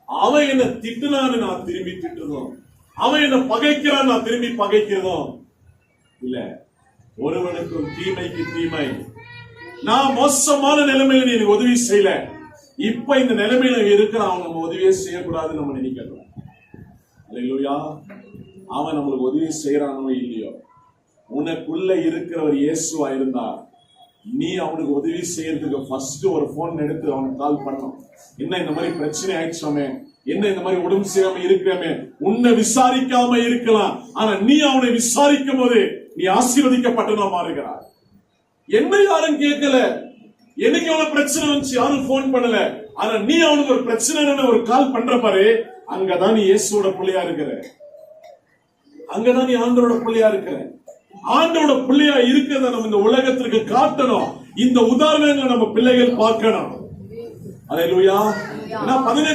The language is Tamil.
அவன் என்ன திட்டுனான்னு நான் திரும்பி திட்டுறதும், அவன் என்ன பகைக்கிறான் நான் திரும்பி பகைக்கிறதும் இல்ல. ஒருவனுக்கும் தீமைக்கு தீமை. நான் மோசமான நிலைமையில நீ உதவி செய்யல, இப்ப இந்த நிலைமையில இருக்கிற அவன் நம்ம உதவியே செய்யக்கூடாதுன்னு நம்ம நினைக்கிறோம். அல்லேலூயா. அவன் நம்மளுக்கு உதவி செய்யறானோ இல்லையோ, உனக்குள்ள இருக்கிறவர் இயேசுவா இருந்தா நீ அவனுக்கு உதவி செய்யறதுக்கு ஃபர்ஸ்ட் ஒரு போன் எடுத்து அவனுக்கு கால் பண்ணணும். என்ன இந்த மாதிரி பிரச்சனை ஆயிடுச்சோமே, என்ன இந்த மாதிரி உடம்பு செய்யாம இருக்கிறமே, உன்னை விசாரிக்காம இருக்கலாம், ஆனா நீ அவனை விசாரிக்கும் போது நீ ஆசீர்வதிக்கப்பட்டவனா மாறுகிறார். என்ன யாரும் கேட்கல, எனக்கு எவ்வளவு பிரச்சனை வந்துச்சு யாரும் போன் பண்ணல, ஆனா நீ அவனுக்கு ஒரு பிரச்சனை ஒரு கால் பண்ற பாரு, அங்கதான் நீ இயேசுவோட பிள்ளையா இருக்கிற, அங்கதான் நீ ஆண்டவரோட பிள்ளையா இருக்கிற. ஆண்டவரோட பிள்ளையா இருக்கிறத நம்ம இந்த உலகத்திற்கு காட்டணும். இந்த உதாரணங்களை நம்ம பிள்ளைகள் பார்க்கணும். அல்லேலூயா.